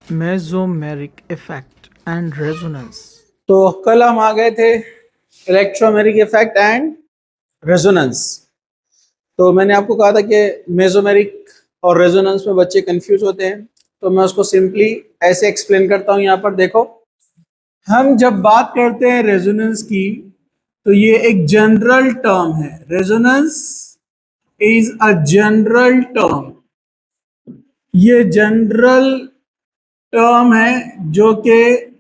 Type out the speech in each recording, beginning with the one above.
Mesomeric effect and resonance. तो कल हम आ गए थे इलेक्ट्रोमेरिक इफेक्ट एंड रेजोनेंस। तो मैंने आपको कहा था कि मेसोमेरिक और रेजोनेंस में बच्चे कंफ्यूज होते हैं, तो मैं उसको सिंपली ऐसे एक्सप्लेन करता हूं। यहाँ पर देखो, हम जब बात करते हैं रेजोनेंस की तो ये एक जनरल टर्म है। Resonance is a general term. ये जनरल टर्म है जो कि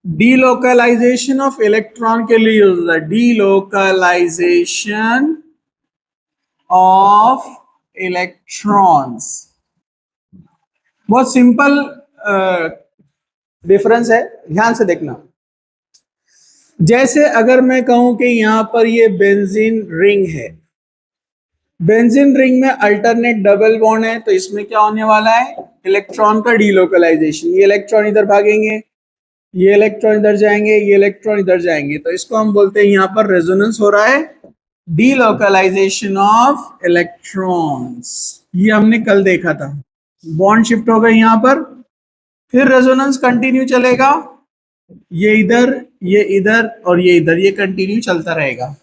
डीलोकलाइजेशन ऑफ इलेक्ट्रॉन के लिए यूज होता है। Delocalisation of electrons. बहुत सिंपल डिफरेंस है, ध्यान से देखना। जैसे अगर मैं कहूं कि यहां पर ये बेंजीन रिंग है, बेंजीन रिंग में अल्टरनेट डबल बॉन्ड है, तो इसमें क्या होने वाला है? इलेक्ट्रॉन का डीलोकलाइजेशन। ये इलेक्ट्रॉन इधर भागेंगे, ये इलेक्ट्रॉन इधर जाएंगे, ये इलेक्ट्रॉन इधर जाएंगे, तो इसको हम बोलते हैं यहां पर रेजोनेंस हो रहा है, डीलोकलाइजेशन ऑफ इलेक्ट्रॉन्स। ये हमने कल देखा था। बॉन्ड शिफ्ट हो गए यहां पर, फिर रेजोनेंस कंटिन्यू चलेगा। ये इधर, ये इधर और ये इधर, ये कंटिन्यू चलता रहेगा।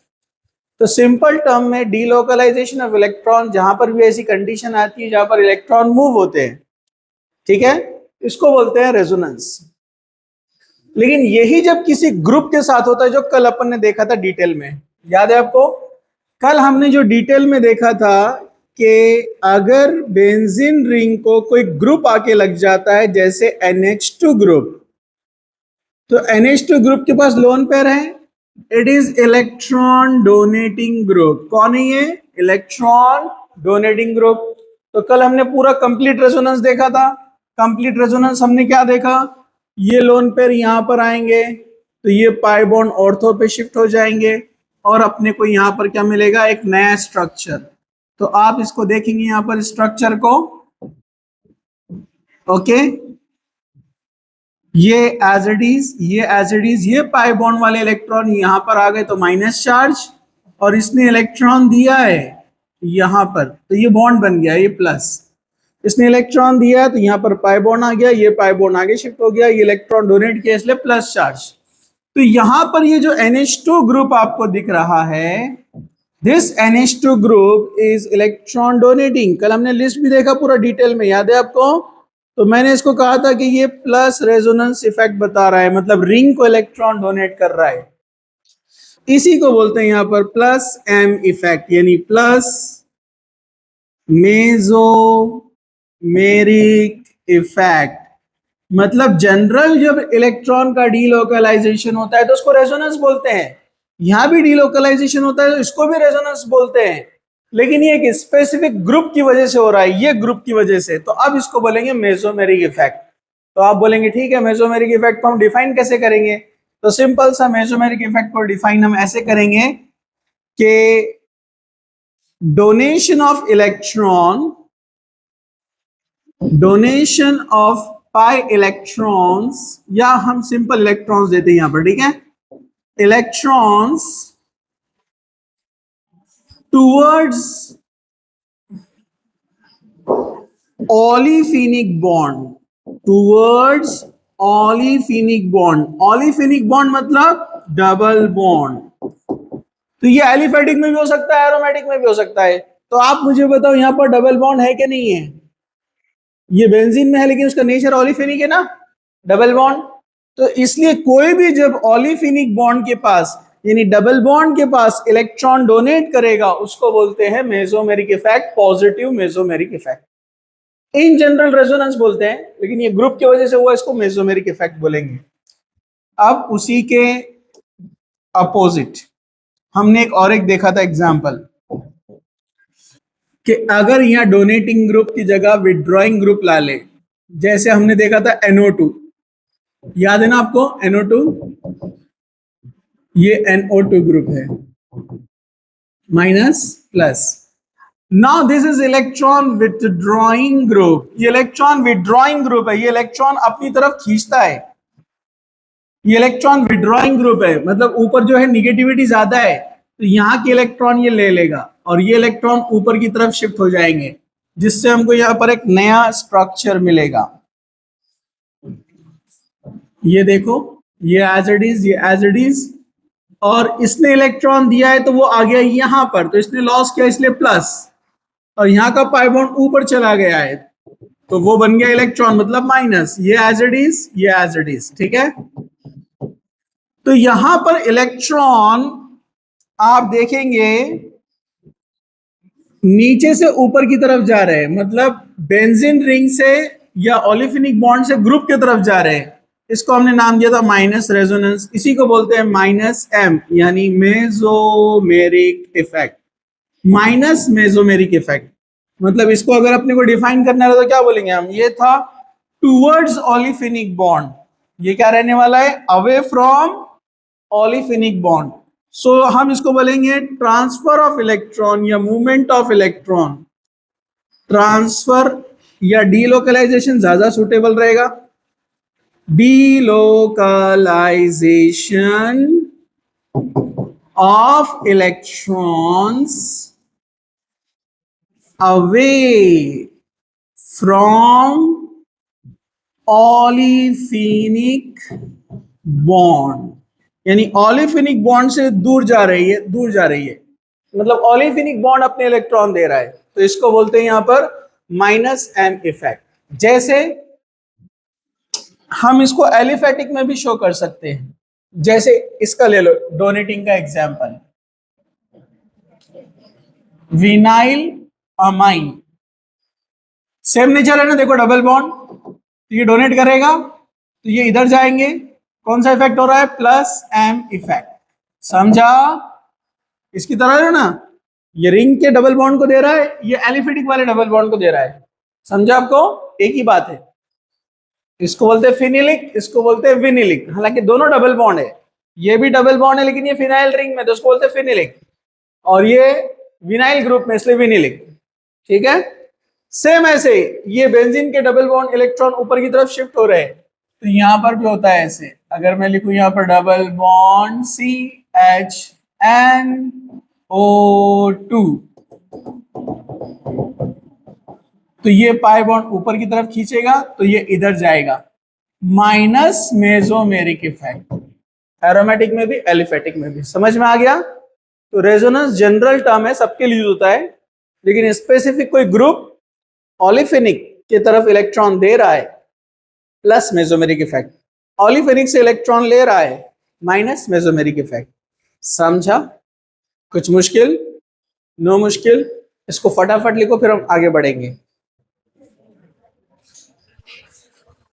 तो सिंपल टर्म में डीलोकलाइजेशन ऑफ इलेक्ट्रॉन, जहां पर भी ऐसी कंडीशन आती है जहां पर इलेक्ट्रॉन मूव होते हैं, ठीक है, इसको बोलते हैं रेजोनेंस। लेकिन यही जब किसी ग्रुप के साथ होता है, जो कल अपन ने देखा था डिटेल में, याद है आपको? कल हमने जो डिटेल में देखा था कि अगर बेंजीन रिंग को कोई ग्रुप आके लग जाता है, जैसे NH2 ग्रुप, तो NH2 ग्रुप के पास लोन पेयर है, it is electron donating group. कौन है ये? Electron donating group. तो कल हमने पूरा कंप्लीट रेजोनेंस देखा था। कंप्लीट रेजोनेंस हमने क्या देखा? ये लोन पेयर यहां पर आएंगे तो ये पाई बॉन्ड ऑर्थो पे शिफ्ट हो जाएंगे और अपने को यहां पर क्या मिलेगा? एक नया स्ट्रक्चर। तो आप इसको देखेंगे यहां पर स्ट्रक्चर को, ओके, ये एज इट इज, ये एज इट इज। ये पाई बॉन्ड वाले इलेक्ट्रॉन यहां पर आ गए तो माइनस चार्ज, और इसने इलेक्ट्रॉन दिया है यहां पर, तो ये बॉन्ड बन गया, ये प्लस। इसने इलेक्ट्रॉन दिया है तो यहां पर पाई बॉन्ड आ गया, ये पाई बॉन्ड आगे शिफ्ट हो गया, ये इलेक्ट्रॉन डोनेट किया इसलिए प्लस चार्ज। तो यहां पर ये जो NH2 ग्रुप आपको दिख रहा है, this NH2 group is electron donating. कल हमने लिस्ट भी देखा पूरा डिटेल में, याद है आपको? तो मैंने इसको कहा था कि ये प्लस रेजोनेंस इफेक्ट बता रहा है, मतलब रिंग को इलेक्ट्रॉन डोनेट कर रहा है। इसी को बोलते हैं यहां पर प्लस M इफेक्ट, यानी प्लस मेसोमेरिक इफेक्ट। मतलब जनरल जब इलेक्ट्रॉन का डीलोकलाइजेशन होता है तो उसको रेजोनेंस बोलते हैं। यहां भी डीलोकलाइजेशन होता है तो इसको भी रेजोनेंस बोलते हैं, लेकिन ये एक स्पेसिफिक ग्रुप की वजह से हो रहा है, ये ग्रुप की वजह से, तो अब इसको बोलेंगे मेसोमेरिक इफेक्ट। तो आप बोलेंगे ठीक है, मेसोमेरिक इफेक्ट को हम डिफाइन कैसे करेंगे? तो सिंपल सा मेसोमेरिक इफेक्ट को डिफाइन हम ऐसे करेंगे कि donation of electron, donation of pi electrons, या हम सिंपल इलेक्ट्रॉन्स देते हैं यहां पर, ठीक है, electrons towards olefinic bond, towards olefinic bond. Olefinic bond मतलब डबल बॉन्ड। तो ये एलिफेटिक में भी हो सकता है, एरोमेटिक में भी हो सकता है। तो आप मुझे बताओ यहां पर डबल बॉन्ड है कि नहीं है? ये बेंजीन में है लेकिन उसका नेचर ऑलिफिनिक है ना, डबल बॉन्ड। तो इसलिए कोई भी जब ऑलिफिनिक बॉन्ड के पास, यानी डबल बॉन्ड के पास इलेक्ट्रॉन डोनेट करेगा, उसको बोलते हैं mesomeric effect, positive mesomeric effect. In general resonance बोलते हैं, लेकिन ये ग्रुप की वजह से हुआ, इसको मेसोमेरिक इफेक्ट बोलेंगे। अब उसी के अपोजिट हमने एक देखा था एग्जांपल, कि अगर यहां डोनेटिंग ग्रुप की जगह विड्रॉइंग ग्रुप ला ले, जैसे हमने देखा था NO2, याद है ना आपको? NO2, ये NO2 ग्रुप है, minus plus. Now this is electron withdrawing group. ये इलेक्ट्रॉन विथड्रॉइंग ग्रुप है, ये इलेक्ट्रॉन अपनी तरफ खींचता है। ये इलेक्ट्रॉन विथड्रॉइंग ग्रुप है, मतलब ऊपर जो है निगेटिविटी ज्यादा है, तो यहां के इलेक्ट्रॉन ये ले लेगा और ये इलेक्ट्रॉन ऊपर की तरफ शिफ्ट हो जाएंगे। जिससे हमको यहाँ पर एक नया स्ट्रक्चर मिलेगा। ये देखो, ये एज इट इज, ये एज इट इज, और इसने इलेक्ट्रॉन दिया है तो वो आ गया यहां पर, तो इसने लॉस किया इसलिए प्लस, और यहाँ का पाई बॉन्ड ऊपर चला गया है तो वो बन गया इलेक्ट्रॉन, मतलब माइनस। ये एज इट इज, ये एज इट इज, ठीक है। तो यहां पर इलेक्ट्रॉन आप देखेंगे नीचे से ऊपर की तरफ जा रहे हैं, मतलब बेंजीन रिंग से या ओलिफिनिक बॉन्ड से ग्रुप की तरफ जा रहे हैं। इसको हमने नाम दिया था माइनस रेजोनेंस, इसी को बोलते हैं माइनस एम, यानी mesomeric effect. Minus mesomeric effect मतलब इसको अगर अपने को डिफाइन करना है तो क्या बोलेंगे हम, ये था टूवर्ड्स ओलिफिनिक बॉन्ड, ये क्या रहने वाला है, अवे फ्रॉम ओलिफिनिक बॉन्ड। सो हम इसको बोलेंगे ट्रांसफर ऑफ इलेक्ट्रॉन या मूवमेंट ऑफ इलेक्ट्रॉन। ट्रांसफर या डीलोकलाइजेशन ज्यादा सुटेबल रहेगा। delocalization of electrons away from olefinic bond, यानी ओलिफिनिक बॉन्ड से दूर जा रही है, दूर जा रही है, मतलब ओलिफिनिक बॉन्ड अपने इलेक्ट्रॉन दे रहा है, तो इसको बोलते हैं यहां पर माइनस एम इफेक्ट। जैसे हम इसको एलिफेटिक में भी शो कर सकते हैं, जैसे इसका ले लो, डोनेटिंग का example, vinyl amine, same nature है ना, देखो डबल बॉन्ड, तो ये डोनेट करेगा तो ये इधर जाएंगे, कौन सा इफेक्ट हो रहा है, प्लस एम इफेक्ट, समझा। इसकी तरह है ना, ये रिंग के डबल बॉन्ड को दे रहा है, ये एलिफेटिक वाले डबल बॉन्ड को दे रहा है, समझा आपको, एक ही बात है। इसको बोलते हैं फिनिलिक, इसको बोलते हैं विनिलिक, हालांकि दोनों डबल बॉन्ड है, ये भी डबल बॉन्ड है लेकिन ये फिनाइल रिंग में, तो उसको बोलते हैं फिनिलिक, और ये विनाइल ग्रुप में, इसलिए विनिलिक, ठीक है। सेम ऐसे ये बेंजीन के डबल बॉन्ड इलेक्ट्रॉन ऊपर की तरफ शिफ्ट हो रहे हैं, तो यहां पर भी होता है ऐसे। अगर मैं लिखूं यहां पर डबल बॉन्ड CHNO2, तो ये पाई बॉन्ड ऊपर की तरफ खींचेगा तो ये इधर जाएगा, माइनस मेसोमेरिक इफेक्ट। एरोमेटिक में भी एलिफेटिक में भी, समझ में आ गया। तो रेजोनेंस जनरल टर्म है, सबके लिए होता है, लेकिन स्पेसिफिक कोई ग्रुप ओलिफिनिक की तरफ इलेक्ट्रॉन दे रहा है, प्लस मेसोमेरिक इफेक्ट, ओलिफिनिक से इलेक्ट्रॉन ले रहा है, माइनस मेसोमेरिक इफेक्ट, समझा। कुछ मुश्किल, नो मुश्किल, इसको फटाफट लिखो फिर हम आगे बढ़ेंगे।